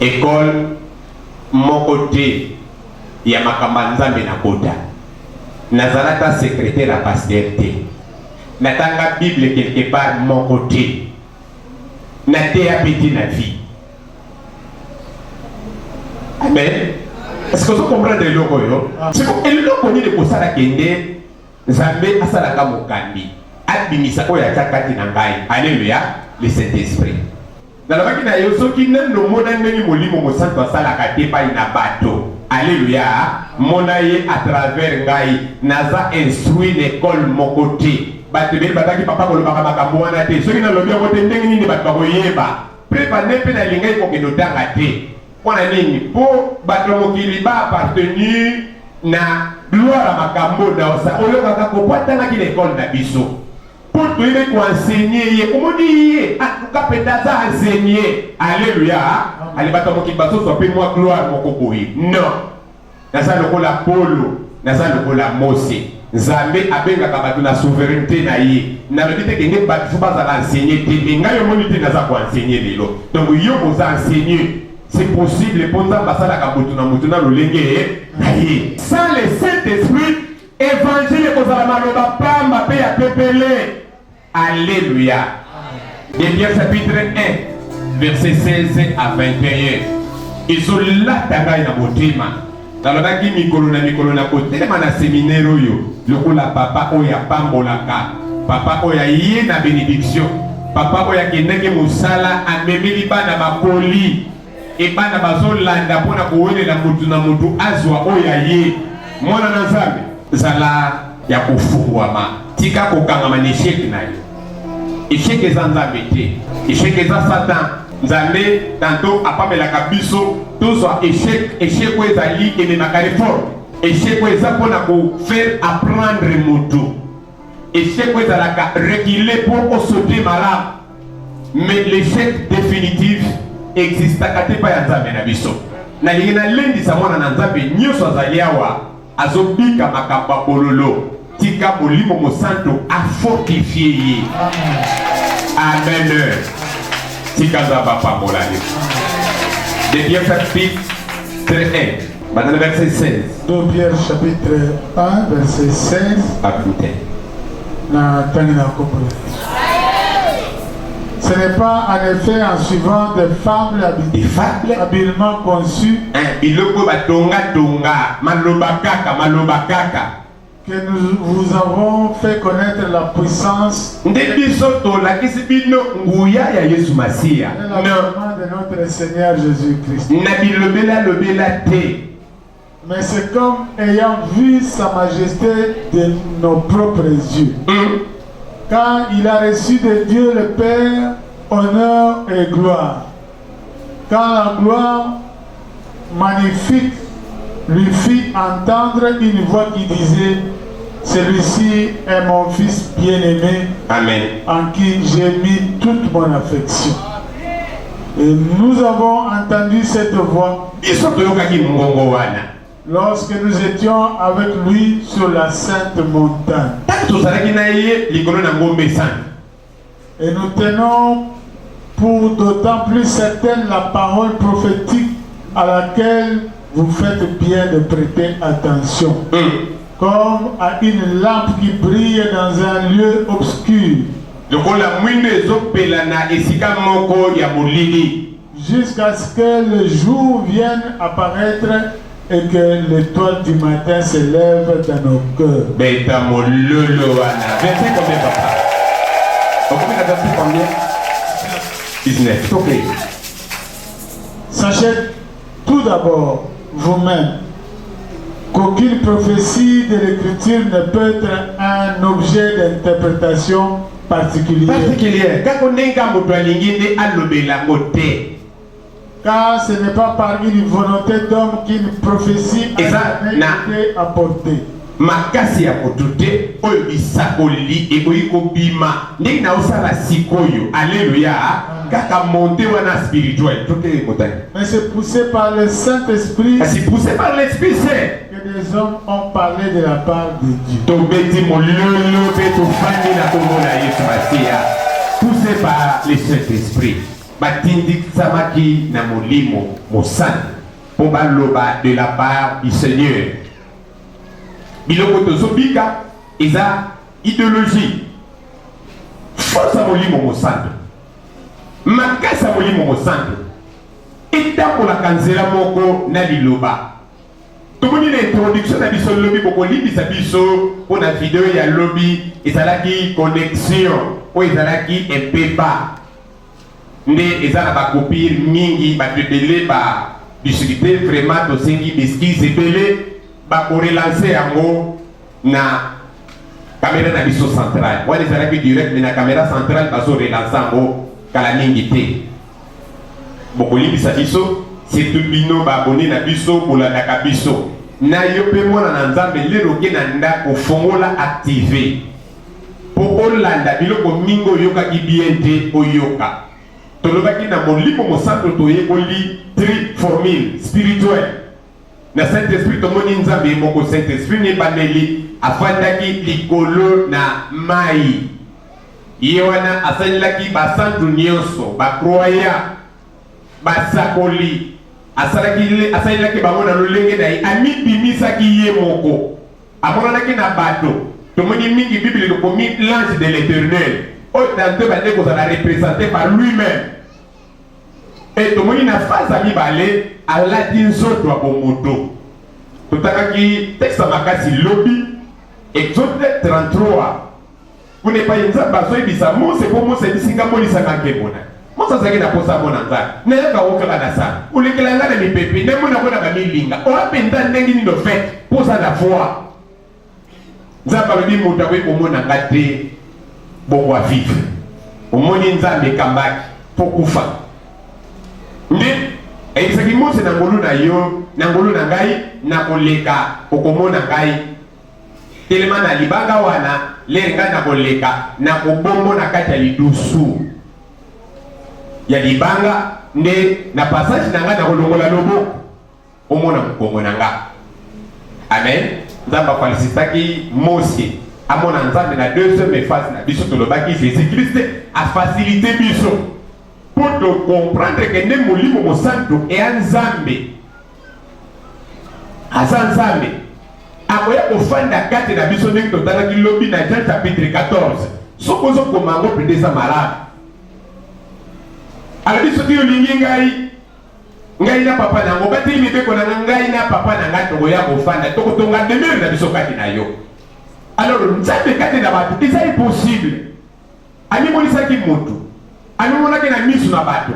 école mon côté ya makamba nzambe na kota nazalata secrétaire à pasteur te natanga bible quelque part mon côté na te ya petit na vie. Amen. Est-ce que vous comprenez le logo? C'est que le logo ni de kosala kende nzambe asala ka mokandi abimisa ko ya takati na ngai. Alléluia, le Saint-Esprit. Dans la makina yo soki nando mona ndeni molimo mo santo asala ka te pa ina bato. Alléluia, mona ye à travers ngai naza instruit l'école mon côté. Batebe bataki papa ko lobaka makambo wana te. Soki na lobi ko te ndenge nini bato ko yeba. Prépare pe na lingai ko kendo tanga te. Pona nini po bato mokili ba appartenir na gloire makambo na osa oloka ka ko patana ki l'école na biso. Pour tu ir enseigner ye komoni ye atuka petaza enseigner. Alléluia. Ali bato mokili baso so pe moi gloire moko boyi. Non. Naza lokola Polo, naza lokola Mose. Nzambe abengaka bato na souveraineté na ye. Na lobite kenge bato fo bazala enseigner te nga yo moni te naza ko enseigner lelo. Donc yo oza enseigner. C'est possible pour ça passer la kabutuna mutuna lolenge na ye. Sans le Saint-Esprit, évangile ko zala maloba pamba pe ya pepele. Alléluia. Débien chapitre 1 verset 16 à 21. Izola tanga na botima. Talobaki mikolo na kotelema na séminaire oyo. Lokola papa oya pambolaka. Papa oya ye na bénédiction. Papa oya kendeke musala amemeli bana makoli. Et bana bazolanda pona kowelela mutu na mutu azwa oya ye. Mwana na nzambe zala ya kufungwama. Tika kokangama na échec na yo. Échec eza nzambe te. Échec eza Satan. Nzambe tanto apamelaka biso tozwa échec ko ezali ememaka réforme. Échec ko eza pona ko faire apprendre mutu. Échec ko ezalaka reculer pour sauter malade. Mais l'échec définitif existe kate pa ya nzambe na biso. Na lingina lendi sa mwana na nzambe nyoso azali awa azobika makamba bololo. Tika molimo mo santo a fortifié ye. Amen. Tika zaba pa molali. De Pierre chapitre 1, maintenant verset 16. De Pierre chapitre 1 verset 16. Écoutez. Na tangina kopolo. Ce n'est pas en effet en suivant des fables habilement conçues que nous vous avons fait connaître la puissance et l'avènement de notre Seigneur Jésus-Christ. Mais c'est comme ayant vu sa majesté de nos propres yeux. Quand il a reçu de Dieu le Père honneur et gloire. Quand la gloire magnifique lui fit entendre une voix qui disait: celui-ci est mon fils bien-aimé, Amen, en qui j'ai mis toute mon affection. Et nous avons entendu cette voix lorsque nous étions avec lui sur la sainte montagne. Et nous tenons pour d'autant plus certaine la parole prophétique à laquelle vous faites bien de prêter attention. Comme à une lampe qui brille dans un lieu obscur. Jusqu'à ce que le jour vienne apparaître et que l'étoile du matin se lève dans nos cœurs. Verset combien, papa? Verset combien? 19. Ok. Sachez tout d'abord vous-même qu'aucune prophétie de l'Écriture ne peut être un objet d'interprétation particulière. Car ce n'est pas par une volonté d'homme qu'une prophétie a été apportée. Makasi ya kotute oyo bisakoli ekoyiko bima ndenge na osala sikoyo. Alléluia. Kaka monté wana spirituel toke motani. Mais c'est poussé par le Saint-Esprit. C'est poussé par l'Esprit Saint que des hommes ont parlé de la part de Dieu. Tobeti mololo pe to fandi na komona Yesu Masia. Poussé par le Saint-Esprit. batindikisamaki na molimo mosantu pour baloba de la part du Seigneur. Biloko tozobika eza idéologie force ya molimo mosantu makasi ya molimo mosantu etambolaka nzela moko na liloba. Tomoni na introduction na biso lobi bokolimbisa biso mpo na video ya lobi ezalaki connexion oyo ezalaki empepa nde eza na bakopire mingi bato ebele badiscuté vraiment tosengi beskize ebele bakorelance yango na kamera na biso centrale wana ezalaki direct me na kamera centrale bazorelance yango kala mingi te. Bokolimbisa biso surtout bino baabone na biso bolandaka biso na yo mpe mwana na nzambe lelo ke na ndako fongola active mpo olanda biloko mingi oyokaki bien te oyoka. Tolobaki na molimo mosantu toyekoli tri formule spirituelle na Saint-Esprit tomoni nzambe moko. Saint-Esprit nebandeli afandaki likolo na mai ye wana asalelaki basantu nyonso bakroya basakoli asalelaki bango na lolenge na ye amibimisaki ye moko amonanaki na bato. Tomoni mingi Bible ekomi l'ange de l'Éternel oyo tanto bande kozala représenté par lui-même et tomoni na phase ya mibale alati nzoto ya bomoto. Totakaki texte makasi lobi Exode 33 kuna epai nzambe azoyebisa Mose mpo Mose ebisinga molisaka nkembona Mose azalaki na posa mona nzambe nayaka wokaka na sa olekela nga na mipepe nde mona kona bamilinga oapenta ndenge nini fete posa na foi. Nzambe alobi moto akoki komona nga te bongo avivre omoni nzambe ekambaki mpo kufa nde eyebisaki Mose na ngolu na yo na ngolu na ngai nakoleka okomona ngai telema na libanga wana lere ngai nakoleka nakobombo na kati ya lidusu ya libanga nde na passage na ngai nakolongola loboko omona mokongo na nga. Amen. Nzambe afalisitaki Mose amona nzambe na deuxième phase na biso tolobaki Jésus-Christ afacilité biso pour te comprendre que nde molimo mosantu eya nzambe aza nzambe akoya kofanda kati na biso ndenge totalaki lobi na Jean chapitre 14 soki ozokoma yango mpe eza malamu. alobi soki olingi ngai na papa nango bateli mibeko na ngai na papa na ngai tokoya kofanda tokotonga demeure na biso kati na yo. Alors nzambe kati na bato eza impossible amimonisaki motu amimonaki na miso na bato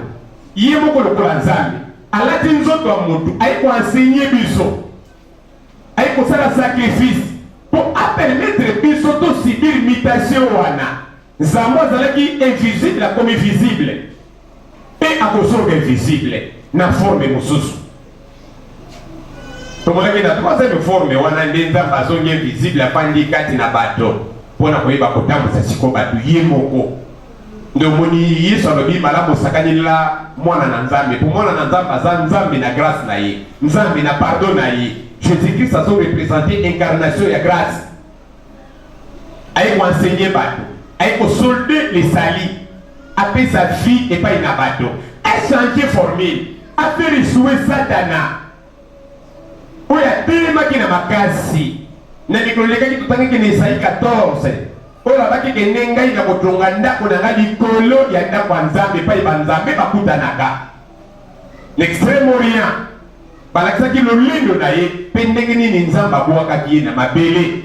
ye moko lokola nzambe alati nzoto ya motu ayi koenseigner biso ayi kosala sacrifice po apermettre biso tosibir mutation wana nzambe azalaki invisible akomi visible mpe akosoka invisible na forme mosusu. Tomonaki na troisième forme wana nde nzambe azongi invisible afandi kati na bato mpona koyeba kotambusa siko bato ye moko. Nde omoni Yesu alobi malamu osakanila mwana na nzambe po mwana na nzambe aza nzambe na grâce na ye nzambe na pardon na ye. Jésus-Christ azo représenter incarnation ya grâce aye koenseigner bato aye kosolde lesali apesa vie epai na bato achange formule affaire esue satana oyo atelemaki na makasi na mikolo lekaki totangaki na Isaïe 14 oyo abaki kende ngai na kotonga ndako na ngai likolo ya ndako ya nzambe epai banzambe bakutanaka l'extrême orient balakisaki lolendo na ye mpe ndenge nini nzambe abwakaki ye na mabele.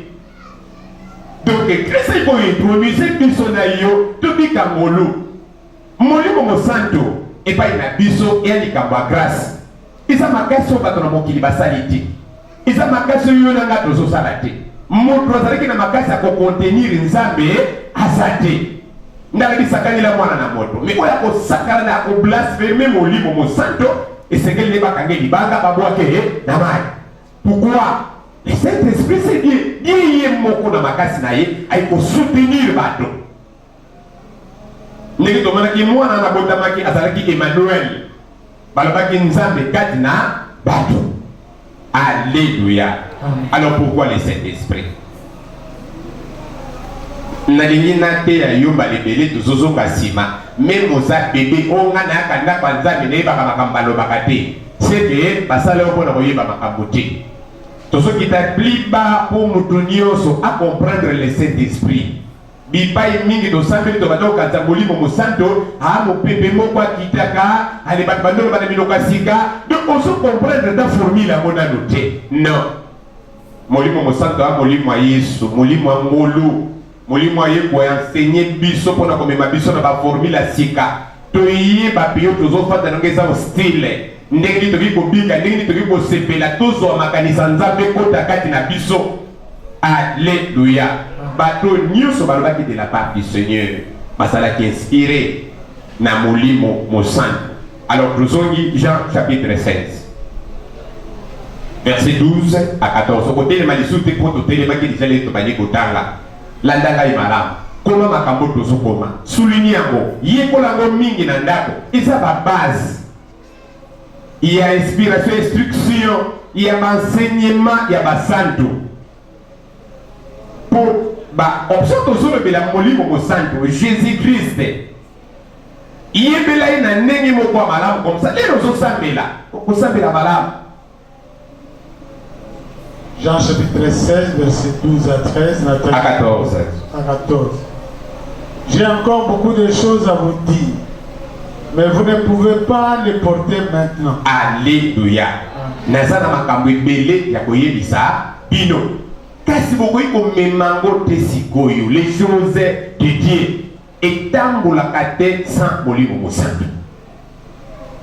Donc Kristo ikointroduise biso na yo tobika ngolu molimo mosantu epai na biso eya likambo ya grâce eza makasi oyo bato na mokili basali te eza makasi oyo na nga tozosala te moto azalaki na makasi ya kokontenir nzambe aza te ndalaki sakanila mwana na moto me oyo akosakana na akoblaspheme molimo mosantu esengeli nde bakange libanga babwake na mai. Pourquoi? Le Saint-Esprit c'est Dieu ye moko na makasi na ye ayekosoutenir bato ndenge tomonaki mwana na botamaki azalaki Emmanuel balobaki nzambe kati na bato. Alléluia. Alors pourquoi le Saint-Esprit? nalingi nateya yomba lebele tozozoka nsima même aux bébé on a nakanda panza mine ba makambalo bakate c'est que basala ko na koyeba makambote to so kita pliba pour mutunioso à comprendre le Saint-Esprit bipai mingi do sambe to bato kanza molimo mosanto ha mo pepe moko akitaka ale batbando bana bilokasika donc on se comprendre dans formule à mon anoté non molimo mosanto a molimo Yesu molimo ngolo molimo aye ko enseigner biso pona komema biso na ba formule sika to yi ba pio tozo fata ngeza style ndenge to ko bika ndenge to ko sepela tozo makanisa nzambe kota kati na biso alléluia bato nyuso balobaki de la part du Seigneur basala qui inspiré na molimo mosanto. Alors tozongi Jean chapitre 16 verset 12 à 14 côté le malisute pour to télé maki déjà les to bani kotanga landanga imala koma makambo tozo koma souligner yango yekola ngo mingi na ndako eza ba base il y a inspiration instruction il y a enseignement il y a basanto pour ba option tozolo bela molimo mosanto Jésus-Christ yebela ina ndenge moko malamu comme ça lelo zo sambela ko sambela malamu. Jean chapitre 16, verset 12 à 13. À 14. À 14. J'ai encore beaucoup de choses à vous dire, mais vous ne pouvez pas les porter maintenant. Alléluia. Nazana makambo ebele ya koyebisa bino. Kasi bokoyi komemango te sikoyo les choses de Dieu etambulaka te sans molimo mosantu.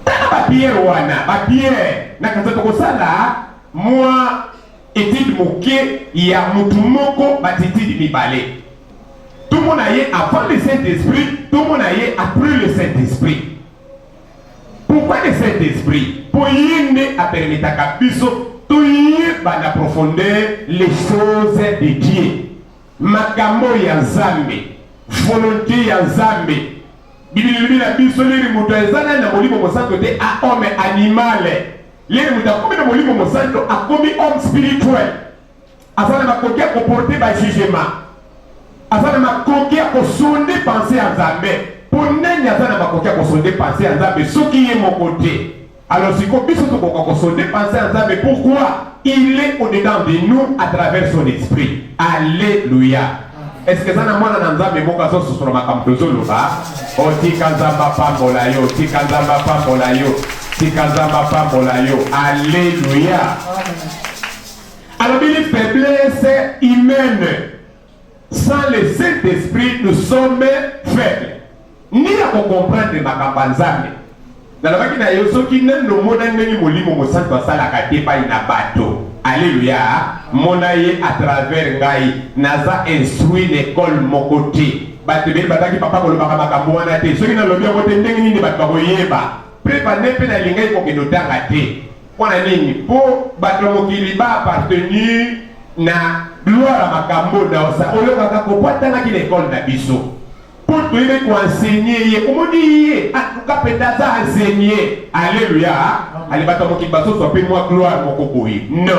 Tana bapiere wana bapiere nakaza tokosala moi étude moke ya mutu moko batitidi mibale. Tout le monde a eu avant le Saint-Esprit, tout le monde a eu après le Saint-Esprit. Pourquoi le Saint-Esprit? Pour y a permis à Kabiso, tout y va approfondir les choses de Dieu. Makambo ya Nzambe, volonté ya Nzambe. Bibi la biso les mutu ezana na molimo mosanto te a homme animal. Les mutu comme na molimo mosanto a comme homme spirituel. Azana makokia comporter ba jugement. Azana makokia ko sonde penser à Nzambe. Pour nani azana makokia ko sonde penser à Nzambe soki ye mon côté. Alors si ko biso to ko sonde penser à Nzambe pourquoi? Il est au-dedans de nous à travers son esprit. Alléluia. Est-ce que ça n'a pas d'Anzambe moka so sur ma kamtozo loba? O tikazamba pambola yo, tikazamba pambola yo, tikazamba pambola yo. Alléluia. Alors il faiblesse humaine. Sans le Saint-Esprit, nous sommes faibles. Ni à comprendre ma kambanzambe. Dans la vague d'ailleurs, ceux qui n'ont le monde n'ont molimo mo santo sala katepa ina bato. Alléluia. Monaye à travers ngai naza instruit l'école mon côté. Batebe bataki papa ko lobaka makambo wana te. Ceux qui n'ont le bien côté ndenge nini bato ko yeba. Préparer pe na lingai ko kenotanga te. Pona nini po bato mokili ba appartenir na gloire à makambo na osa. Oloka ko potana ki l'école na biso. Pour tu veux enseigner, comment dire, en tout cas peut-être enseigner. Alléluia. Allez battre mon kibaso soit plus moi gloire mon kokoyi. Non.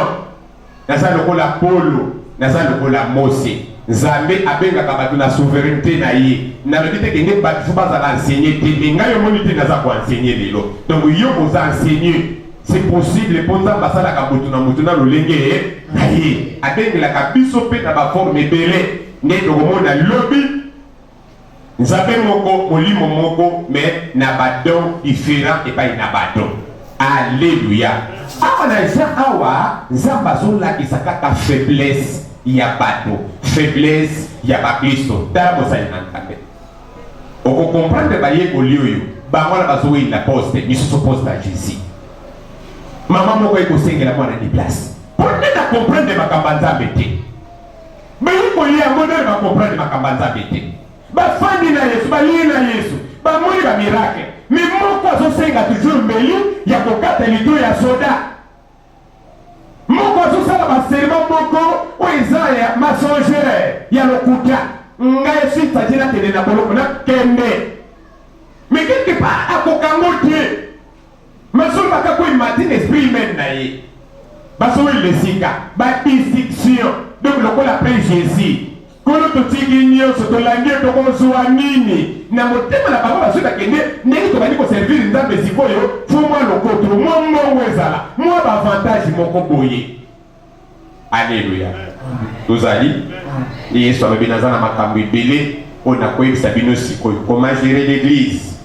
Nasa lokola polo, nasa lokola mose. Nzambe abenga kabatu na souveraineté na ye. Na le dit que ne pas faut pas enseigner te nga yo monité nasa ko enseigner lelo. Donc yo vous enseigner. C'est possible pour nous basala kabutu na mutuna lolenge na ye. Abenga la kabiso pe na ba forme belé. Ne to komona lobby. Nous avons molimo moko mais na badon différent et pas na badon. Alléluia. Awa na Jean awa nzamba zola isaka ka faiblesse ya bato, faiblesse ya bakristo. Tala mo sa nkambe. Oko comprendre ba ye kolioyo, ba ngona bazowi na poste, misusu poste à Jésus. Maman moko eko sengela mwana ni place. Pour ne comprendre makambanza bete. Mais ko ya ngona ba comprendre makambanza bete. Bafandi na Yesu, bali na Yesu, bamoni ba miracle. Mais moko azosenga toujours mbeli ya kokata lido ya soda. Moko azosala ba serment moko o ezaya mensongère ya lokuta. Ngai sita jina tele na boloko na kende. Mais quelque part akokangote. Maso baka ko imagine esprit même na ye. Baso le sika, ba distinction. Donc lokola après Jésus. Kono totiki nyonso tolangi tokozwa nini na motema na bango basoki bakende ndenge tobandi koservir nzambe sikoyo fo mwa lokoto mwa mbongo ezala mwa baavantage moko boye. Alléluia. Tozali Yesu alobi naza na makambo ebele oyo nakoyebisa bino sikoyo comment gérer l'église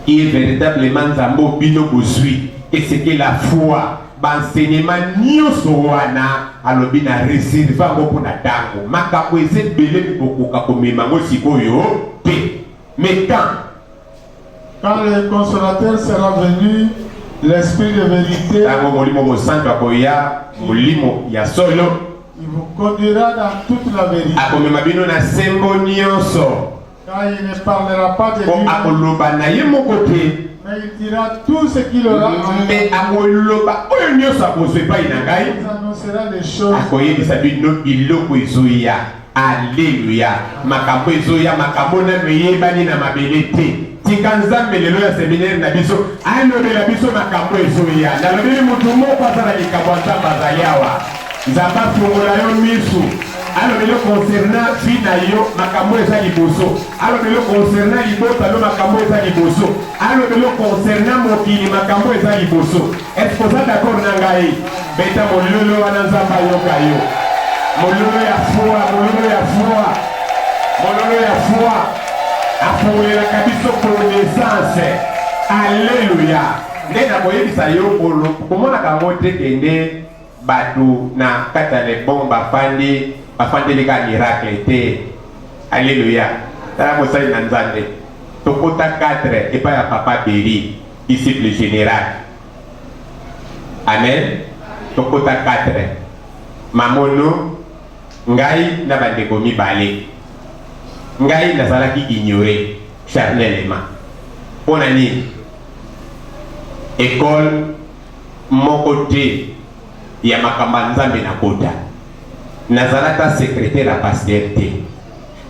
qui est véritablement nzambe oyo bino bozwi et c'est que la foi banseignement nyonso wana alobi na réserve yango mpona ntango makambo eza ebele bokoka komema yango sikoyo te. Mais quand le consolateur sera venu, l'esprit de vérité, ntango molimo mosantu akoya molimo ya solo, il vous conduira dans toute la vérité. akomema bino na sembo nyonso, Car il ne parlera pas de po lui, akoloba na ye moko te, mais il dira tout ce qu'il aura mais akoloba oyo nyonso akozwa epai na ngai, il vous annoncera des choses. akoyebisa bino biloko ezoya. Alléluia. Makambo ezoya, makambo nano eyebani na mabele te. Tika nzambe lelo ya séminaire na biso alobela biso makambo ezoya. Nalobeli mutu moko azala likambo nzambe azali awa. Nzambe afungola yo misu. Alobeli concernant fi na yo makambo eza liboso. Alobeli concernant libota lo makambo eza liboso. Alobeli concernant mokili makambo eza liboso. Est-ce que vous êtes d'accord na ngai? Beta mololo wana nzambe ayoka yo. Mololo ya foi, mololo ya foi, mololo ya foi. Afungulela kabiso connaissance. Alléluia. Ndena koyebisa yo bolo komona kango te kende batu na kata le bomba bafandi lika miracle te. Alléluia. Tala mosali na nzambe. Tokota 4 epa ya papa Beri, disciple général. Amen. Tokota 4. Mamono ngai na bandeko mibale. Ngai nazalaki ignoré charnellement. Pona nini? École moko te ya makamba nzambe na kota. Nazalaka secrétaire à pasteur te.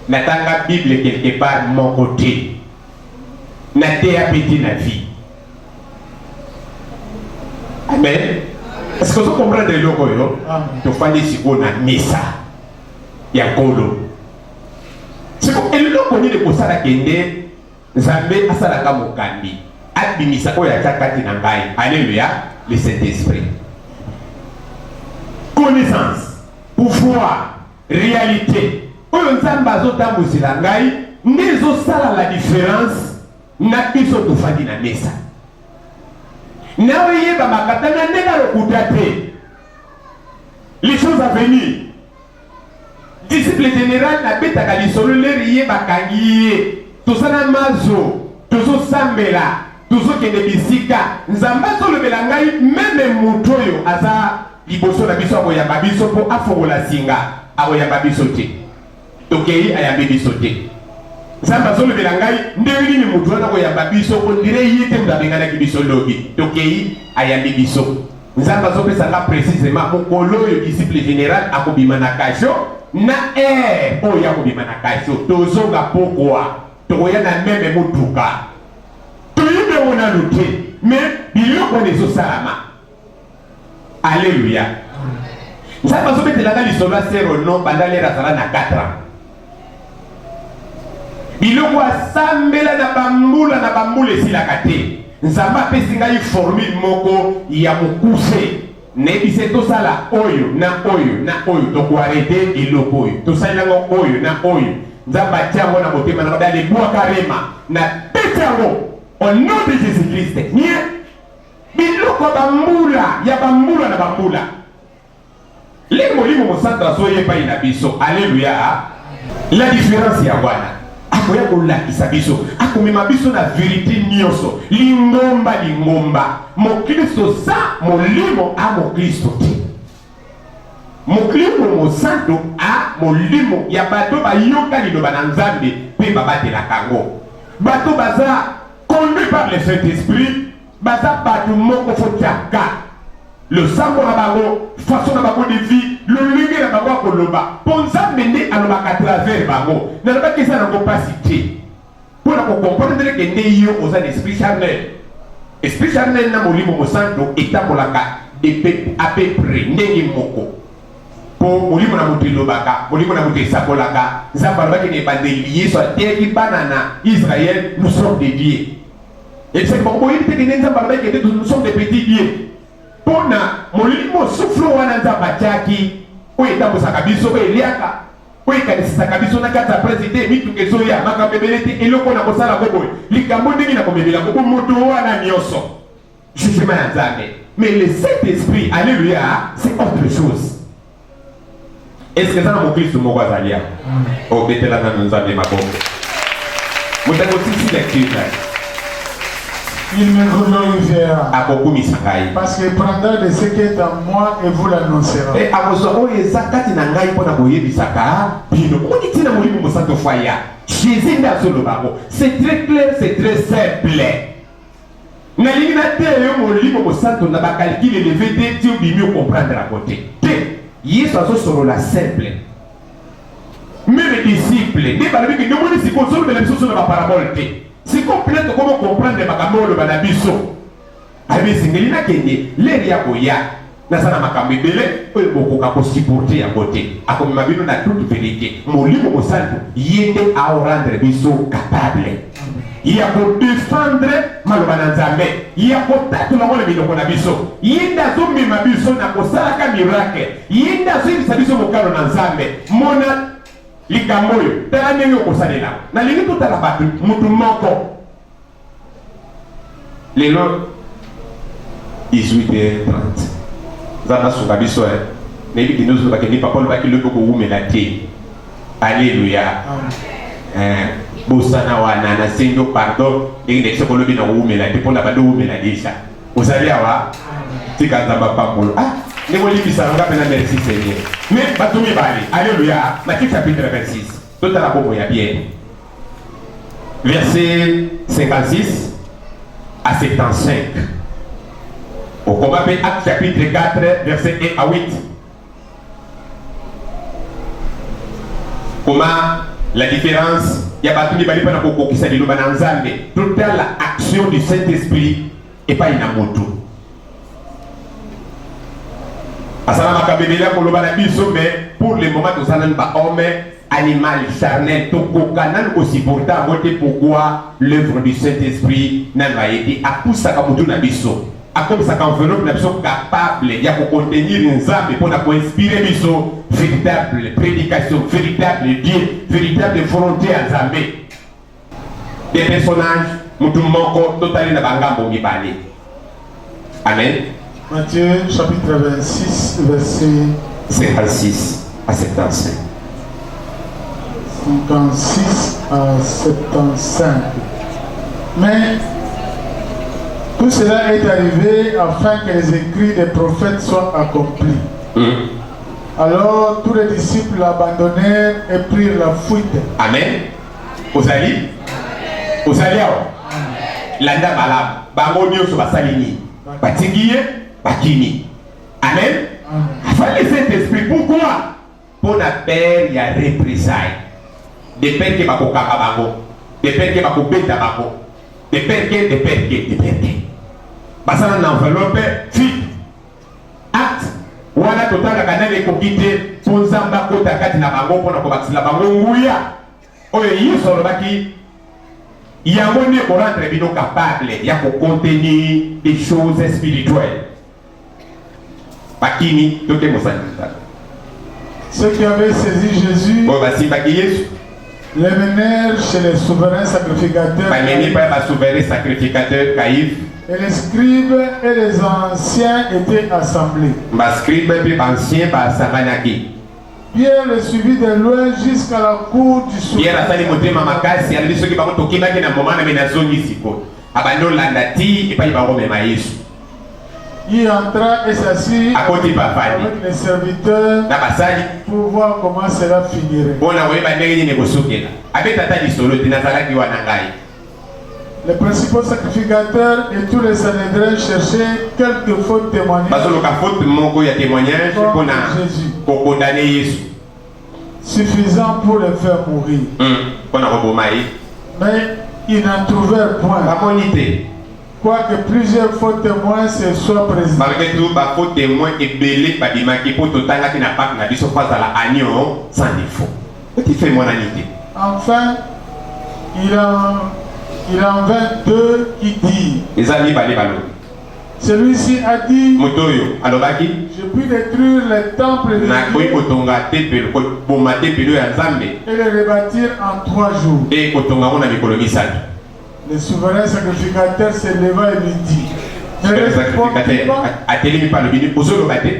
Natanga Bible quelque part moko te. Na te ya petit na vie. Amen. Est-ce que vous comprenez le logo yo? Tu fais des choses na misa. Ya kolo. C'est comme le logo ni de kosala kende. Nzambe asalaka mokandi. Abimisa ko ya takati na ngai. Alléluia. Le Saint-Esprit. Connaissance, pouvoir, réalité. Oyo nzambe azotambusila ngai ndezo sala la différence na biso tofandi na mesa. Na oyeba makatanga ndeka lokuta te. Les choses à venir. Disciple général na betaka lisolo leri ye bakangi tosana mazo tozo sambela tozo kende bisika nzamba solobela ngai meme mutu oyo aza liboso na biso akoyamba biso po afongola singa akoyamba biso te tokei ayambi biso te nzamba solobela ngai ndenge nini mutu wana koyamba biso po ndire ye te ndabenganaki biso lobi tokei ayambi biso nzamba azopesanga précisément mokolo oyo disciple général akobima na kasho na oyo akobima na kasho tozonga pokwa tokoya na meme mutuka toyibe wona lute mais biloko nezosalama. Alléluia. Nzambe azobetelanga lisolo asero no bandalera azala na 4 ans. Biloko asambela na bambula esilaka te. Nzambe apesi ngai formule moko ya mokuse. Nebise tosala oyo na oyo na oyo tokoarete eloko oyo. Tosalango oyo na oyo. Nzambe atiango na motema na badale bwa karema na petango au nom de Jésus-Christ. Bien. Biloko bambula ya bambula na bambula. Limo mosantra soye pa ina biso. Alléluia. La différence ya wana. Akoya kolakisa biso. Akomema biso na vérité nyonso. Lingomba. Mo Kristo sa molimo a mo Kristo te. Moklimo mosanto a molimo ya bato bayoka liloba na nzambe pe babatela kango. Bato baza conduit par le Saint-Esprit. Baza bato moko fotiaka. Le sango na bango, façon na bango de vie, le lingue na bango akoloba. Ponza mende alobaka travers bango. Na loba kesa na capacité. Pour na comprendre que ne yo oza l'esprit charnel. Esprit charnel na molimo mosanto etambolaka à peu près ndenge moko. pour molimo na mutu lobaka molimo na mutu sakolaka nzambe alobaki ne bandelier soit terre banana Israël nous sommes des dieux et c'est pour boyebi te kende nzambe alobaki kende nous sommes des petits dieux pona molimo souffle wana nzambe atiaki oyo etambusaka biso oyo eliaka oyo ekanisisaka biso na kati ya président mituka ezoya makambo ebele te eloko na kosala koboye likambo ndenge na komemela koko moto wana nyonso jugement ya nzambe mais le Saint-Esprit alléluia c'est autre chose. Est-ce que ça n'a pas pris ce mot à Zalia? Oh, mettez la main dans un débat. Vous avez aussi lecture. Il me glorifiera. À beaucoup misangai. Parce qu'il prendra de ce qui est en moi et vous l'annoncera. Et à vos oreilles, Zakati Nangai pour la boyer du Saka. Pino, on dit que nous sommes au foyer. Jésus n'a pas le babo. C'est très clair, c'est très simple. Nalina te yo mo libo mo santo na ba calculer le VD tu bi mieux comprendre à côté. Yesu azosolola simple. Même les disciples, des balabés qui nous disent qu'on sort de la mission sur la parabole. C'est complet comment comprendre makambo le banabiso. Abi singelina kende le ya boya na sana makambo ebele oyo bokoka ko supporter à côté. Akomi mabino na toute vérité. Molimo mo santo yende a rendre biso capable. Il y a pour défendre malobana nzambe il y a pour tatula ngole biloko na biso yinda zo mema biso na kosala ka miracle yinda zo ibisa biso mokalo na nzambe mona likambo yo tala ndenge okosalela na lingi totala bato mutu moko lelo 18h30 zana sunga biso nebi kinozo bakeni papa lo bakilo ko umela te alléluia bosana wana na sendo pardon et ce que le bina umela te pona bado umela déjà vous allez avoir tika nzamba pamolo ah ne mo libisa nga pena merci Seigneur mais batumi bali alléluia Matthieu chapitre 26 tout à la bobo ya bien verset 56 à 75 au combat Acte chapitre 4 verset 1 à 8 comment la différence il y a pas tout les balais pendant qu'on s'est dit le bananzambe toute l'action du Saint-Esprit et pas une moto asala makabebela ko loba na biso mais pour le moment tout ça n'a pas homme animal charnel to kokanan aussi pourtant voter pourquoi l'œuvre du Saint-Esprit n'a pas été à tout ça comme tout na biso à comme ça qu'enveloppe na biso capable il y a pour contenir nzambe pour na inspirer biso véritable prédication véritable Dieu véritable volonté à nzambe des personnages mutu moko totali na bangambo mibale amen. Matthieu chapitre 26 verset 56 à 75 56 à 75 mais tout cela est arrivé afin que les écrits des prophètes soient accomplis. Alors tous les disciples l'abandonnèrent et prirent la fuite. Amen. Osali awa landa malamu bango nyonso basalini batingiye bakini. Amen. Fallait cet esprit pourquoi pour la peur ya représailles de peur que bakokaka bango de peur que bakobeta bango de peur que basana na enveloppe fit acte wana totala kanale kokite ponzamba kota kati na bango pona ko bakisila bango nguya oyo yiso lobaki yango ne ko rendre bino capable ya ko contenir des choses spirituelles bakini toke mosana ceux qui avaient saisi Jésus bon basi baki Yesu les menèrent chez les souverains sacrificateurs bameni pa ba souverain sacrificateur Caïphe. Et les scribes et les anciens étaient assemblés. Pierre le suivit de loin jusqu'à la cour du souverain. Il entra et s'assit avec les serviteurs pour voir comment cela finirait. Les principaux sacrificateurs et tous les Sanhédrins cherchaient quelques faux témoignages pour Jésus, suffisant pour le faire mourir. Mais ils n'en trouvèrent point. quoique plusieurs faux témoins se soient présentés. Malgré tout, bah faux témoin et belé bah di maki pour tout tanga qui n'a pas na biso face à la agneau sans défaut. Petit fait mon anité. Enfin, il en vint deux qui disent. Les amis balé balo. Celui-ci a dit, Motoyo, alors baki. je puis détruire les temples de Na koi Dieu kotonga te pelo ko bomate pelo ya Nzambe. et les rebâtir en 3 jours. Et kotonga on a mikolo misatu. Le souverain sacrificateur se leva et lui dit, ne Le réponds-tu sacrificateur pas? a télé par le bini ozolo bate.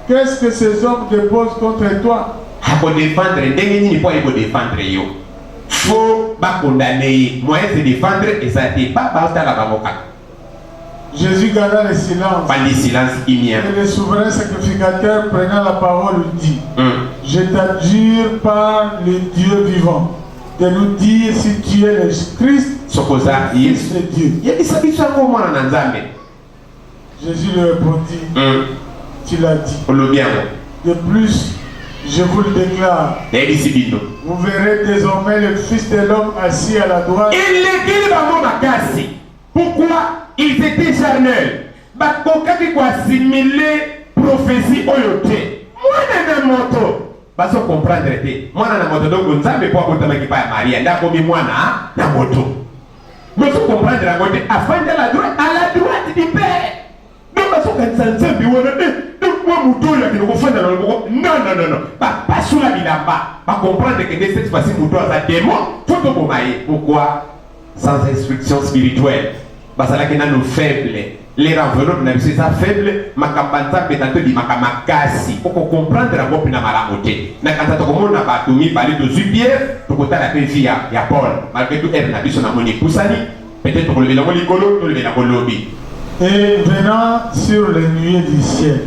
Qu'est-ce que ces hommes déposent contre toi? Hako défendre ndenge nini po eko défendre yo. Faut ba condamner, moyen de défendre et ça te pas ba tala ba moka. Jésus garda le silence. Pas de silence imien. Et le souverain sacrificateur prenant la parole dit, je t'adjure par le Dieu vivant de nous dire si tu es le Christ, Sokoza Fils de Dieu. Yesu biso ko mwana na Nzambe. Jésus lui répondit, tu l'as dit. Olobian. De plus, je vous le déclare, Bino. vous verrez désormais le Fils de l'homme assis à la droite. Il est dit dans mon makasi. Pourquoi ils étaient charnels? Bakokaki ko assimiler prophétie oyote. Mwana na moto. Baso comprendre te. Mwana na moto donc Nzambe po akotama ki pa ya Maria ndako mi mwana na moto. Baso comprendre la moto afin de la droite du Père. Donc baso kanisa Nzambe wana donc moi muto ya kino kofanda na loboko. Non. Pas sous la bilamba. Pas comprendre que de cette fois-ci muto a démon. Faut to bomaye. Pourquoi? Sans instruction spirituelle. Basala que nous faibles, les enveloppes n'a pas ça faible, makambanta peut-être dit makamakasi. Pour comprendre la boppe na malamote. Na kanta to komo na batumi parler de Zubier, to kota la vie ya Paul. Malgré tout elle n'a pas son amoni poussani, peut-être pour lever la molicolo, to lever la colobi. Et venant sur les nuées du ciel.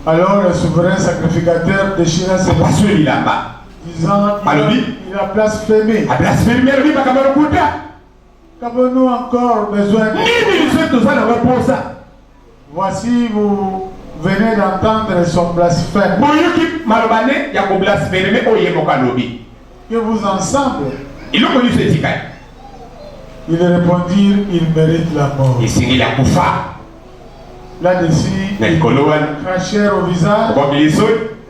Alors le souverain sacrificateur déchira ses vêtements là-bas, disant, il a blasphémé. A blasphémé lui pas comme kuta. Qu'avons-nous encore besoin de... Voici, vous venez d'entendre son blasphème. Que vous ensemble, ils répondirent, il mérite la mort. Là-dessus, ils crachèrent au visage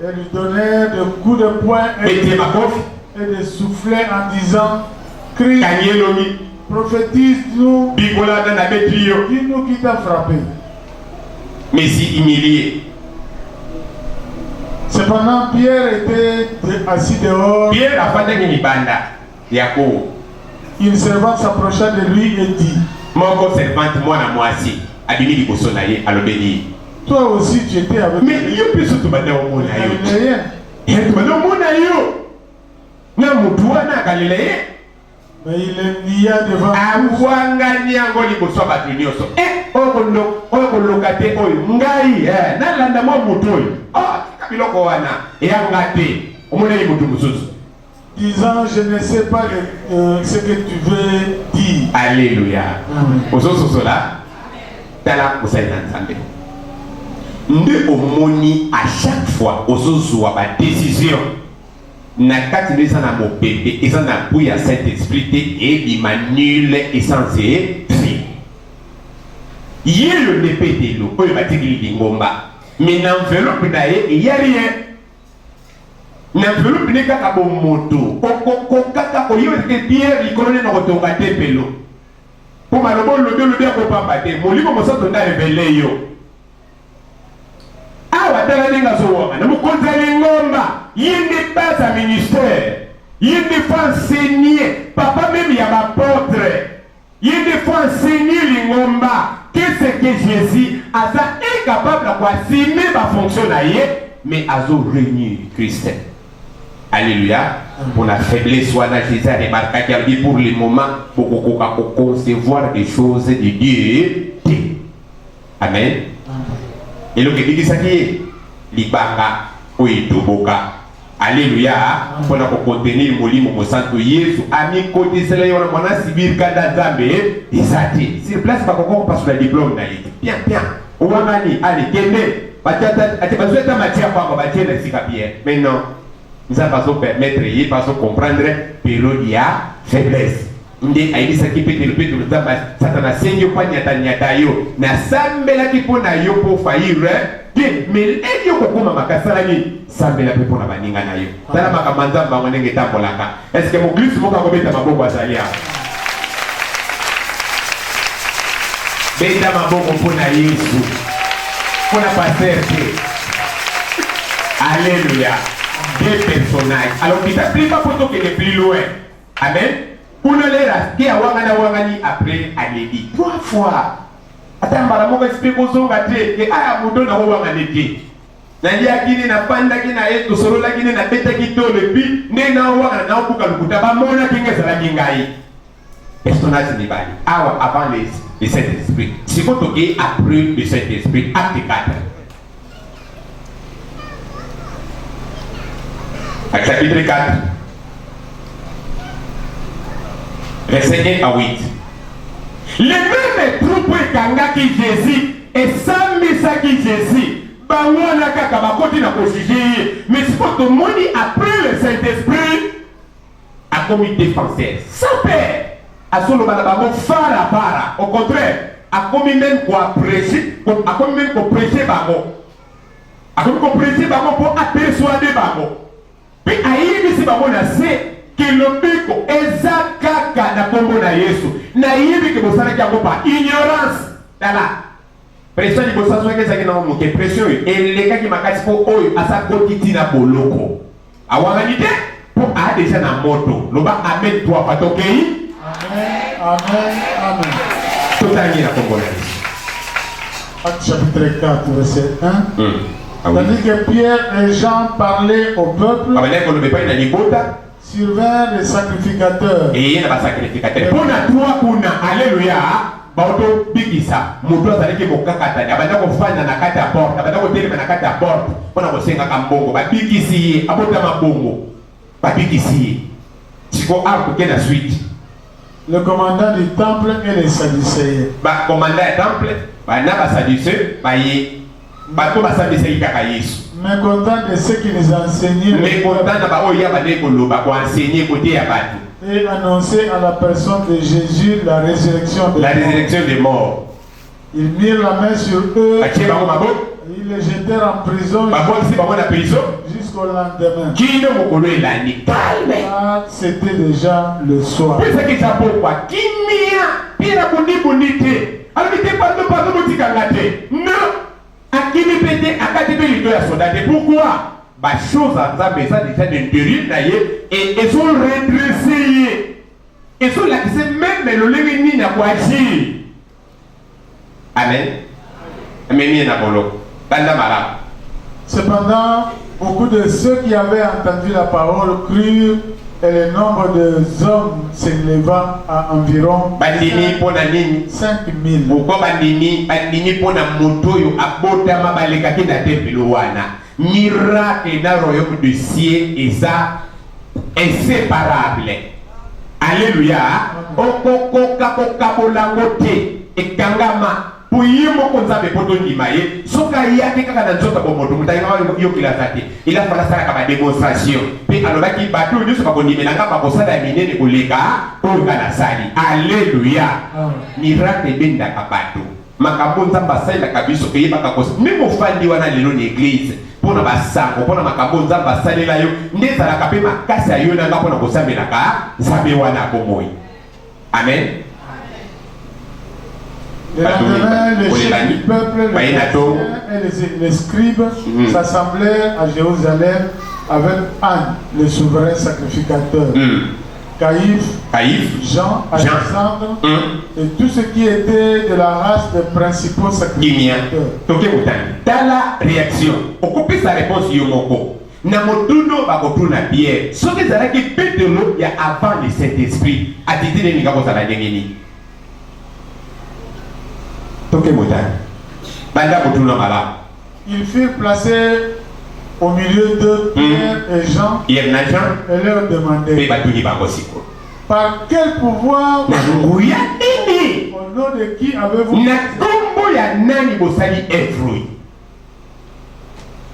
et lui donnèrent de coups de poing et de soufflets en disant, crie, prophétise-nous, dis-nous qui t'a frappé. Mais si humilié. Cependant, Pierre était assis dehors. Pierre a fait une banda. Une servante s'approcha de lui et dit, mon servante, moi, na moi aussi. Abimi di bosonaye, alobeni. Toi aussi, tu étais avec mais il y a plus de banda au monde. Il y a tout le monde. Na mutua na Galiléen. Mais il est nia devant tous. Disant, je ne sais pas ce que tu veux dire. Alléluia. Nde omoni à chaque fois ozozwa ba décision na kati nde eza na mopepe eza na bui ya Saint-Esprit te ebima nul essence tri ye le nepetelo oyo batikili lingomba mais na enveloppe na ye eya rien na enveloppe ne kaka bomoto okokokaka oyoke Pierre likolo ne na kotonga te pelo po maloba olobi akopamba te molimo mosantu nda revele yo awa tala ndenge azowanga na mokonzi ya lingomba ye nde base ya ministère ye nde faut enseigner papa même ya bapôtre ye nde faut enseigner lingomba qu'est-ce que Jésus aza incapable ya koassumer bafonction na ye mais azoréunir Christ. Alléluia. Pour la faiblesse wana Jésus a remarqué qu'il pour le moment pour concevoir des choses de Dieu. Amen. Et le que dit ça qui libanga oitoboka. Alléluia. Pour la contenir molimo mosanto Yesu ami côté cela yona mwana sibir kada Nzambe isati. Sur place pas qu'on passe le diplôme na yiti. Bien. Ouangani allez kende. Batata ate bazweta matière kwa batie na sika Pierre. Mais non. Nous allons permettre de comprendre période de faiblesse. nde ayebisaki Petelo nzambe Satana sengi pa nyata yo nasambelaki mpo na yo mpo faillire te mais yo kokoma makasala nini sambela mpe mpo na baninga na yo tala makambo nzambe bango ndenge etambolaka estce moglise moko akobeta maboko azali awa beta maboko mpo na Yesu mpo na paster te. Alléluia. Deux personnages. Alors qui t'applique pas pour toi qui est plus loin. Amen. Pour ne les raster à wangani après Alédi. 3 fois. Attends, balamoka explique aux autres que aya mudo na wangani te. Na dia kini na panda kini na eto solo la kini na beta kito le bi ne na wangana na okuka lukuta ba mona kinga sala kingai. Personnage ni bali. Awa avant le Saint-Esprit. Si vous toquez après le Saint-Esprit, acte 4. Chapitre 4, verset 1 à 8. Les mêmes troupes qui Jésus et sans qui Jésus, bawana kaka bakoti na kojuger, mais si votre monde après le Saint-Esprit a commis défenseur, sans peur, a solo banabamo fara para, au contraire, a commis même quoi prêcher, a commis même quoi prêcher bago, a commis quoi prêcher bago pour apersuader bago. Puis aïe si bango na se que le biko eza kaka na kombo na Yesu na yibi ke bosala ki pa ignorance dala pression ni bosa soke zaki na mo ke pression et ki makati po oyo asa kotiti na boloko awangani te po a déjà na moto loba amen toi patokei amen amen amen totangi na kombo na Yesu. Acte chapitre 4 verset 1. Tandis que Pierre et Jean parlaient au peuple, survinrent les sacrificateurs. Et il y a des sacrificateurs. Pour toi, alléluia. Bauto bikisa mutu azalaki mokakata abanda kofanya na kati ya porte abanda kotelema na kati ya porte mpona kosenga kambongo babikisi ye abota mabongo babikisi ye siko akuke na suite. Le commandant du temple et les sadducéens. Ba commandant du temple bana ba sadducéens baye bato basambisaki kaka Yesu. Mécontent de ceux qui les enseignaient. Mécontent na ba oyo abane koloba ko enseigner côté ya bato. Et annoncer à la personne de Jésus la résurrection des morts. Ils mirent la main sur eux. Ils les jetèrent en prison jusqu'au lendemain. Car c'était déjà le soir. Pourquoi? Bah chose à ça déjà d'intérieur et ils sont redressés. Ils sont là qui se même le leveni na quoi agir. Amen. Amen na bolo. Banda mala. Cependant, beaucoup de ceux qui avaient entendu la parole crurent et le nombre de hommes s'éleva à environ 5000. Pourquoi bandini pona motoyo abotama balekaki na tempelo wana. Miracle dans le royaume du ciel et ça inséparable. Alléluia. Okoko kapo langote ekangama puyimo konzabe poto ndimaye soka yake kaka na nzoka bomoto mutainga yo kilasati ila fala sala kama démonstration pe alobaki batu nyuso bakondimela ngamba kosala minene koleka oyo na sali. Alléluia. Miracle benda kabatu makambo nzamba sala kabiso ke yeba kakos même ofandi wana lelo ni église pona basango pona makambo nzamba salela yo ndeza kape makasi yo na ngapona kosambela ka nzambe wana bomoi. Amen. Le lendemain, les chefs du peuple, les scribes s'assemblèrent à Jérusalem avec Anne, le souverain sacrificateur, Caïphe, Jean, Alexandre et tous ceux qui étaient de la race des principaux sacrificateurs. Dans la réaction, on coupe sa réponse yomoko. Namotuno bakotuna Pierre. Ce qui est qui peut de l'eau, il y a avant le Saint-Esprit. A dit les niggas à la gengeni. Ils furent placés au milieu de Pierre et Jean et leur demandaient par quel pouvoir au nom de qui avez-vous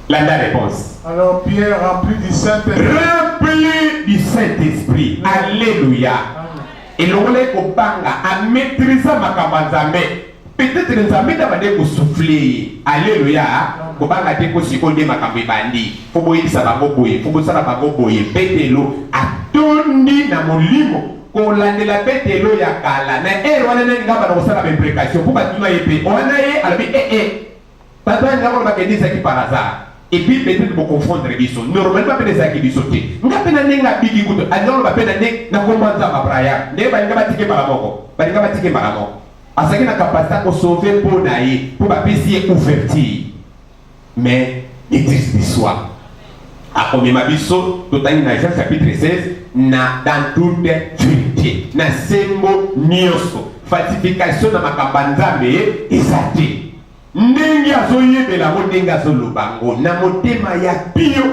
la réponse. Alors Pierre rempli du Saint-Esprit. Alléluia. et l'ongolais kobanga a maîtriser makambo nzambe peut-être nzambe da bande ko souffler alléluia kobanga te ko sikonde makambo bandi fo boyisa bango boye fo bosala bango boye petelo atondi na molimo kolandela petelo ya kala na wana nani ngaba na kosala ba imprécation pour batuma yepe wana ye alabi tata ngaba ba kedisa ki par hasard et puis peut-être pour confondre biso normalement pe des aki biso te ngape na nenga bigi kuto andolo ba pe na nek na kombanza ba braya ne ba ngaba tike para moko ba ngaba tike para moko asaki na capacité ko sauver pour naïe pour ba pesi ouverture mais maîtrise de soi a comme ma biso totani na Jean chapitre 16 na dans toute vérité na sembo nyoso falsification na makambanzambe ezate ndenge azoyebela ngo ndenge azolobango na motema ya pio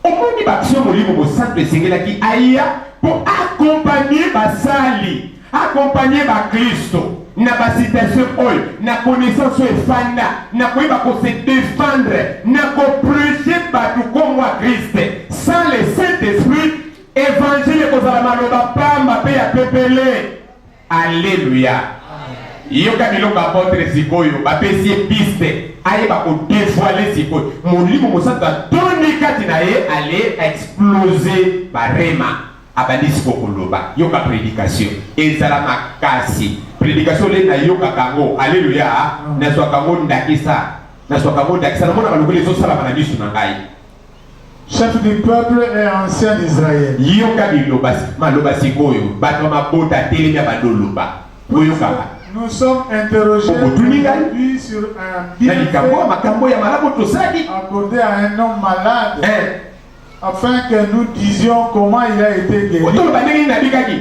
omoni baction molimo bosantu esengelaki aya po accompagner basali accompagner bakristo na basitation oyo na connaissance efanda na koyeba kose défendre na koprêcher bato comme wa Christ sans le Saint-Esprit évangile kozala maloba pamba pe ya pepele alléluia yoka biloko apôtre sikoyo bapesi piste ayeba kodévoiler sikoyo molimo mosantu atoni kati na ye ale exploser barema abandi siko koloba yoka prédication ezala makasi prédication le na yoka kango alléluia na swa kango ndakisa na mona balokole ezosala na misu na ngai chef du peuple et ancien d'Israël yoka biloba maloba sikoyo bato mabota telemi badoloba oyoka. Nous sommes interrogés aujourd'hui sur un bienfait accordé à un homme malade afin que nous disions comment il a été guéri.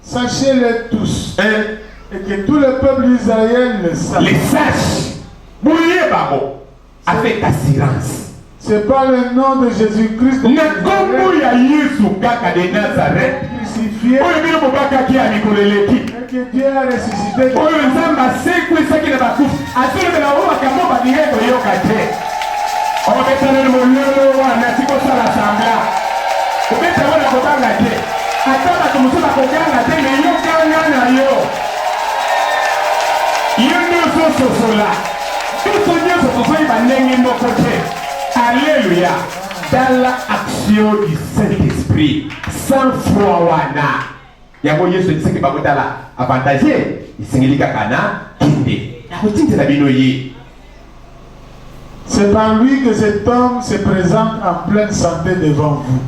Sachez-le tous et que tout le peuple d'Israël le sache. Les sache. Avec assurance. C'est pas le nom de Jésus-Christ de Nazareth crucifié et que Dieu a ressuscité. Alléluia. Dans l'action du Saint-Esprit, sans foi wana. Yango Yesu dit que bakotala avantager, isingilika kana kinde. Yakotinze na bino ye. C'est par lui que cet homme se présente en pleine santé devant vous.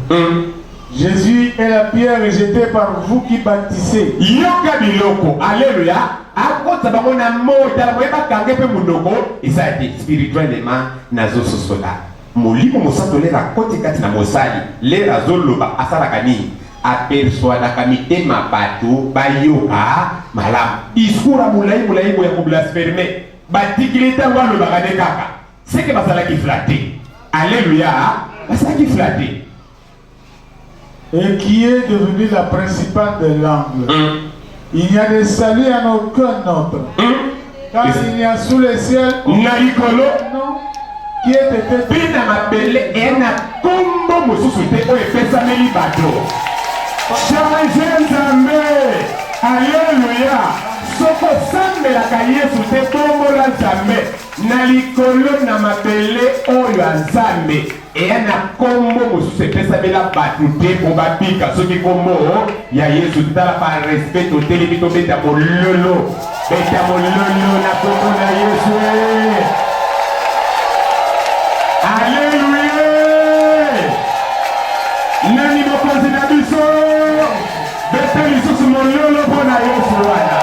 Jésus est la pierre rejetée par vous qui bâtissez. Yoka biloko. Alléluia. Akota bamona moda moyeba kange pe munoko isaiti spirituellement nazo sosola. Molimo mosanto le rakoti kati na mosali le razoloba asalaka nini aperçoadaka mitema bato bayoka malamu discours mulai ya koblasphème batikili ntango alobaka nde kaka seke bazalaki flatté alléluia bazalaki flatté et qui est devenu la principale de l'angle. Il n'y a de salut en aucun autre car il n'y a sous le ciel non qui est été bina mabele ena kombo mosusu te oyo epesameli bato change nzambe alléluia soko sambelaka yesu te bombola nzambe na likolo na mabele oyo ya nzambe eya na kombo mosusu epesamela bato te po babika soki kombo ya yesu tala pa respect totelemi tobeta mololo beta mololo na kombo na yesu alléluia. Nani mokonzi na biso beta lisusu mololo mpona yesu wana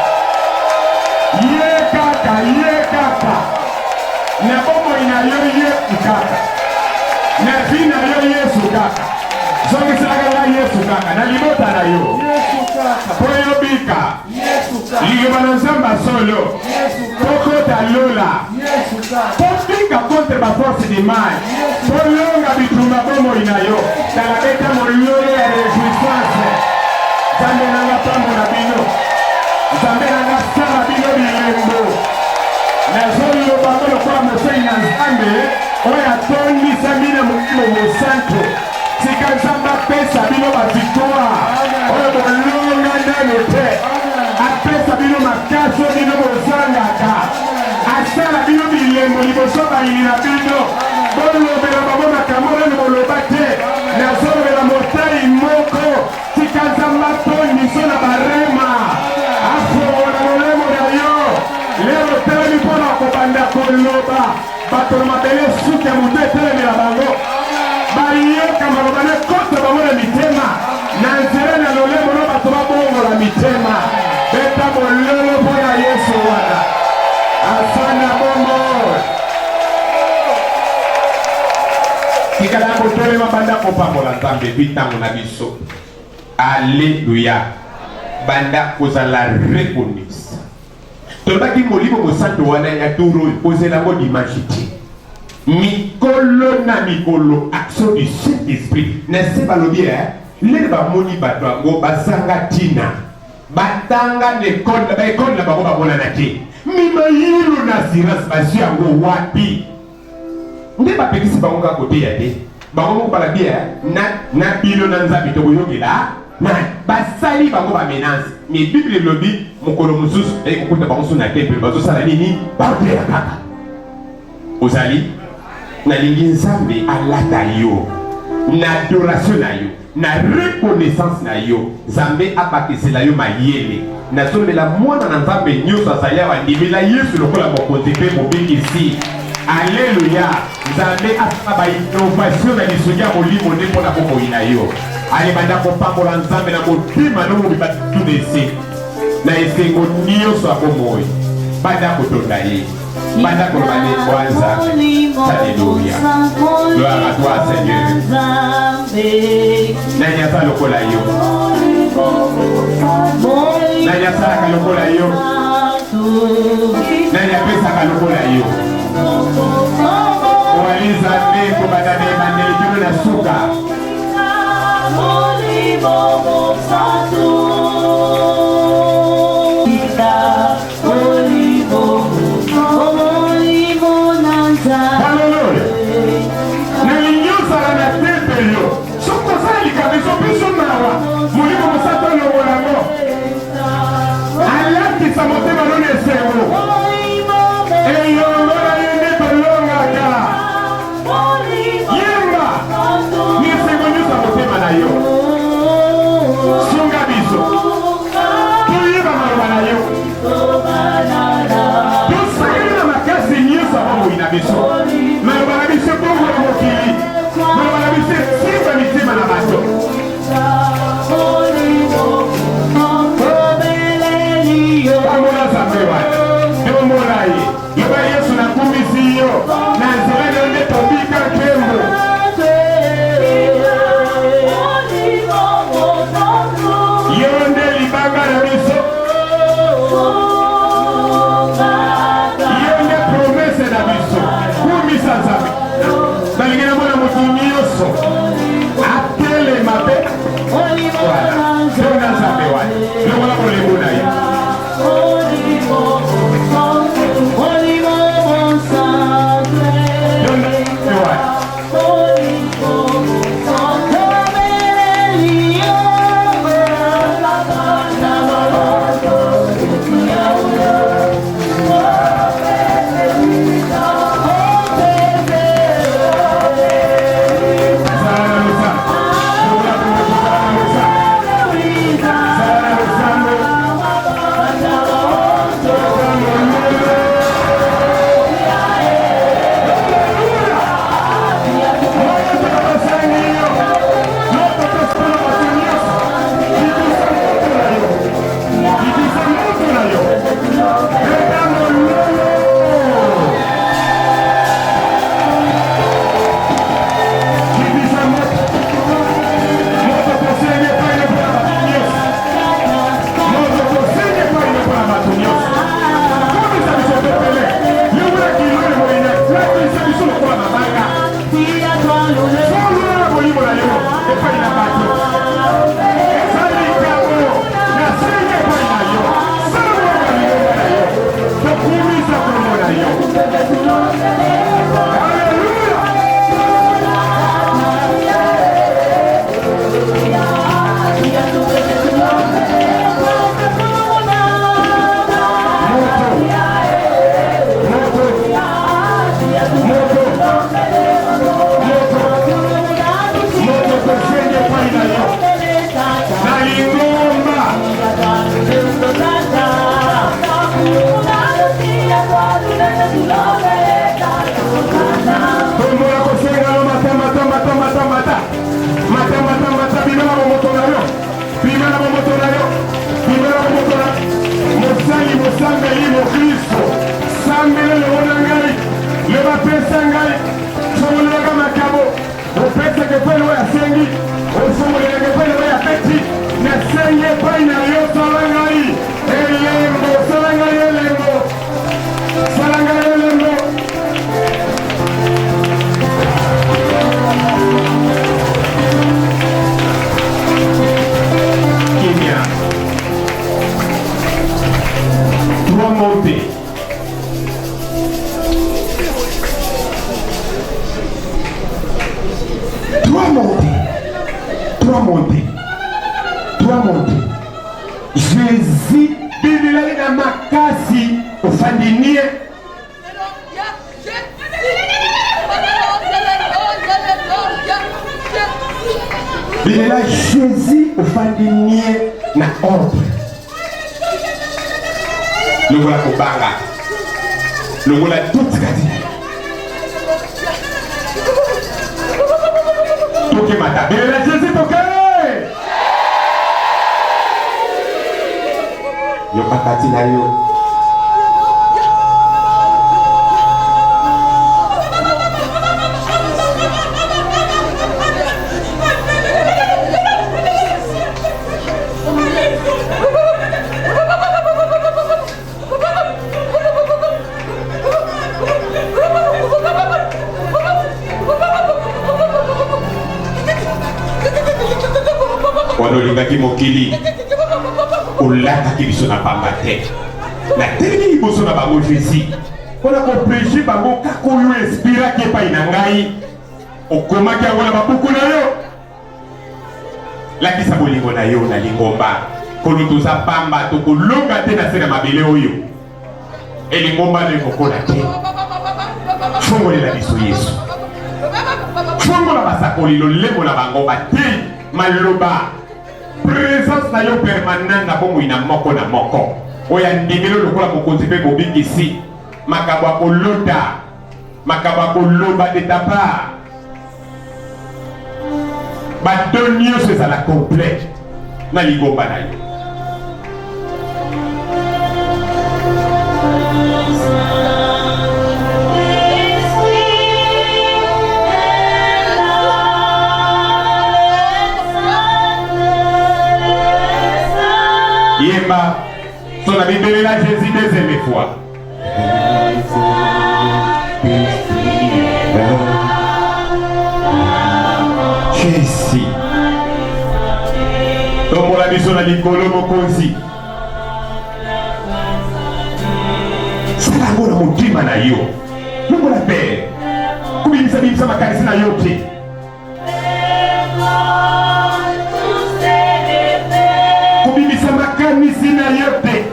ye kaka na bomoi na yo yesu kaka na vi na yo yesu kaka zongiselaka nga yesu kaka na libota na yo po yobika liloba na nzambe solo pokota lola popika contre baforce de mal polonga bitumba bomoi na yo tala beta mololo ya réjouissance nzambe nanga pambola bino nzambe nanga sala bino bilembo nazoloba ngo lokola mosei na nzambe oyo atondisa bino molimo mosantu tika nzambe apesa bino bavictoire oyo bolonga nano apesa bino makasi bino bozangaka asala bino bilembo liboso bayini na bino bolobela bango makambo nani boloba te nazolobela motai moko tika nzambe atoniso na barema afongola molemo na yo lelo otelemi mpona kobanda koloba bato na mabele suki ya moto etelemela bango bayoka maloba na kota bango na mitema na nzela na lolemo no bato babongola mitema beta mololo mpona yesu wana asana bongo tikala kotolema banda kopambola nzambe bitango na biso alleluya banda kozala reconnaissance tolobaki molimo mosantu wana ya turo ozelango dimanche te mikolo na mikolo action du Saint-Esprit na se balobi lele bamoni bato yango bazanga ntina batanga baekole na bango bamonana te mimayilo na assurance bazwi yango wapi nde bapekisi bango kaka koteya te bango moko balabi na bino na nzambe tokoyokela basali bango bamenance mais bible elobi mokolo mosusu ekokuta bango so na temple bazosala nini baoteya kaka ozali nalingi nzambe alata yo na adoration na yo na reconnaissance na yo nzambe apakisela yo mayele nazolobela mwana na nzambe nyonso azali awa ndimela yesu lokola mokonzi mpe mobikisi alleluya nzambe asala bainnovation na lisoki ya molimo nde mpona bomoi na yo alebanda kopambola nzambe na motima nomobima tuna ese na esengo nyonso ya bomoi banda kotonda ye banda koloba leko ya nzambe alleluya gloire à toi seigneur nani aza lokola yo nani asalaka lokola yo nani apesaka lokola yo owali nzambe kobanda na ebandeli kino na suka tombola kosenga no mata mata mata mata mata mata mata mata bimela momoto na yo bimela momoto na yo bimela momoto na mosali mosanga yi mo Kristo sambele le wona ngai le bapesa ngai somola ka makabo opesa ke pele wa sengi osomola ke pele wa peti na senge pai na yo salangai elengo salangai elengo salangai elengo kimia trois montées trois montées Jésus bibilai na makasi ofandinie bilela Jésus ofandinie na ordre lokola kobanga lokola toute kati toke mata bilela Jésus toke yoka kati na yo wanolingaki mokili olataki biso na pamba te natelemi liboso na bango Jésus mpona koprêche bango kaka oyo espiraki epai na ngai okomaki yango na babuku na yo lakisa bolingo na yo na lingomba kolo toza pamba tokolonga te na se na mabele oyo elingomba no ekokola te fongolela biso Yesu fongola basakoli lolemo na bango batei maloba présence na yo permanent na bomoi na moko na moko oya ndimelo lokola mokonzi mpe bobingisi makambo ya kolota makambo ya koloba de ta part bato nyonso ezala complete na lingomba na yo Yemba, son ami de la Jésus deuxième fois. Jésus. Comme la mission à l'icolo mokonzi. C'est la mona mutima na yo. Mungu la paix. Kubimisa bimisa makanisa na yote. Kubimisa makanisa na yote.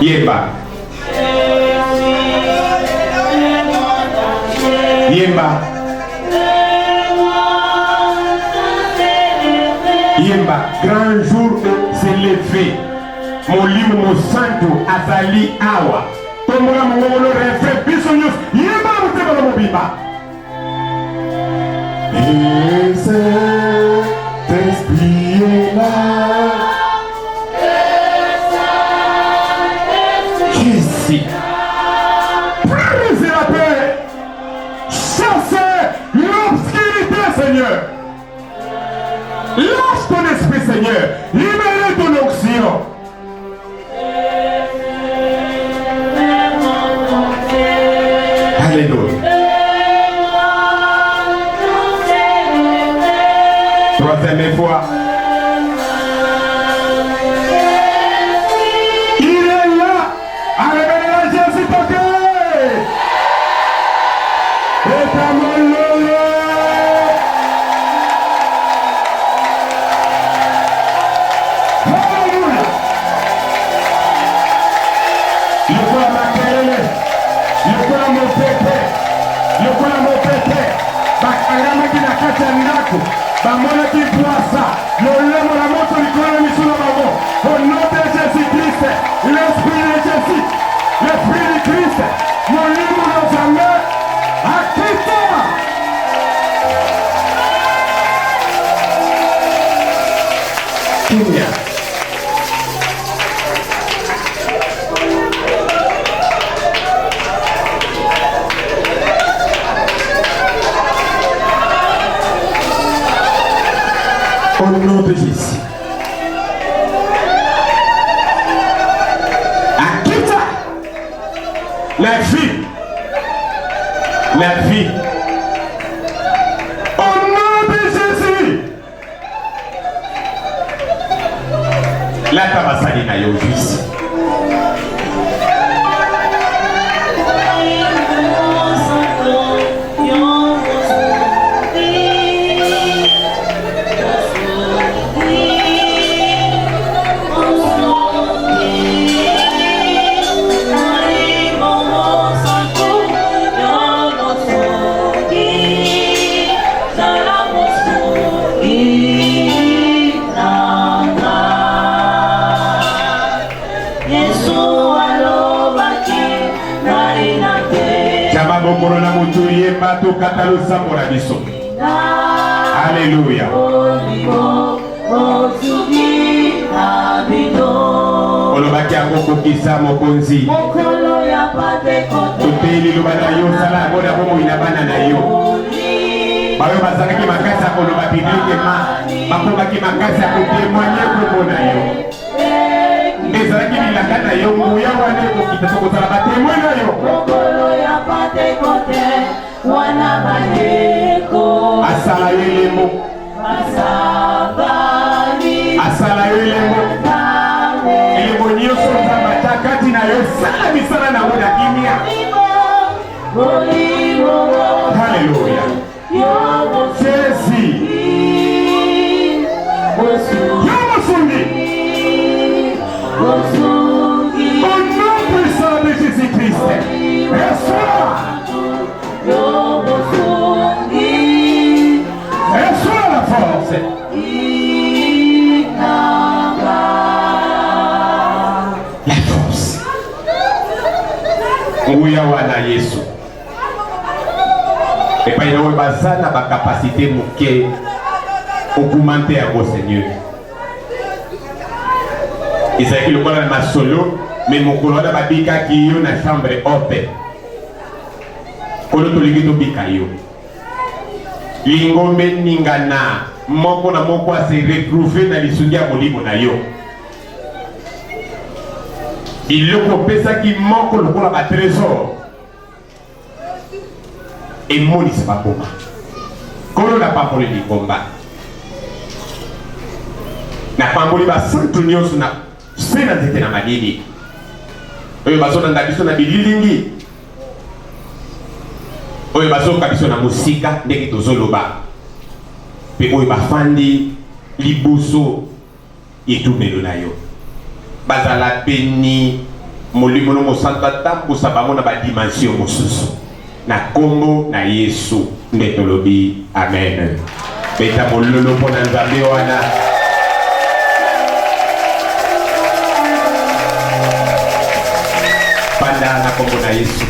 Yemba. Yemba. Yemba. Grand jour s'est levé. Mon livre, mon santo, azali awa. Tomola mon le reflet, bisonyos. Yemba, vous êtes dans mon bimba. Priez-la. Jésus. Brisez la paix. Chassez l'obscurité, Seigneur. Lâche ton esprit, Seigneur. Libère ton onction. Alléluia. Troisième fois. Il est là. Alléluia, Jésus toqué. Et ta Alléluia. Alléluia. Le quoi ma kelele. Le quoi mon pépé. Le quoi mon pépé. Bakangama kina kati ya ndako. Bamona qui voit ça, le lève la moto du colonel sur le babo. Au nom de Jésus-Christ, l'esprit de Jésus, l'esprit de Christ, mon livre de jamais, à Christ-toi. Kenya. Au nom de Jésus. Akita. La vie. La vie. Au nom de Jésus. La tabasali na yo Jésus. Corona mutuye bato katalosa mora biso. Alléluia. Olobaki akoko kisa mokonzi. Toteli lobana yo sala bona bomo inabana na yo. Bayo bazalaki makasi ya koloba publiquement. Bakobaki makasi ya kotémoigner kombo na yo. Ezalaki bilaka na yo muya wana ekokita tokozala batémoin na yo. Asala yo elemo. Asala yo elemo. Elemo nyonso nzambe ata kati na yo sala misala na ngo na kimia. Alléluia. Jésus. Yo mosungi. Au nom puissant de Jésus-Christ. Reçois. Reçois la force. La force. Nguya wana Yesu. Et pas il bazana ba capacité moke augmenter à vos Seigneur. Isaïe le kola na solo mais mon kolona ba bika ki yo na chambre haute. Kolo to ligito bika yo. Lingombe ningana moko na moko a se retrouver na lisungia molimo na yo. Il le pesa ki moko lokola ba trésor. Et moni se pas comment. Kolo na pa pour les combat. Na pamboli ba santu nyonso na sena zete na madini. Oyo bazona ndabiso na bililingi. Oyo bazoka biso na musika ndenge tozoloba. Pe oyo bafandi liboso etumelo na yo. Bazala peni molimo no mosanta tambusa bango na ba dimension mosusu. Na kombo na Yesu ndetolobi amen. Beta mololo pona nzambe wana. Panda na kombo na Yesu.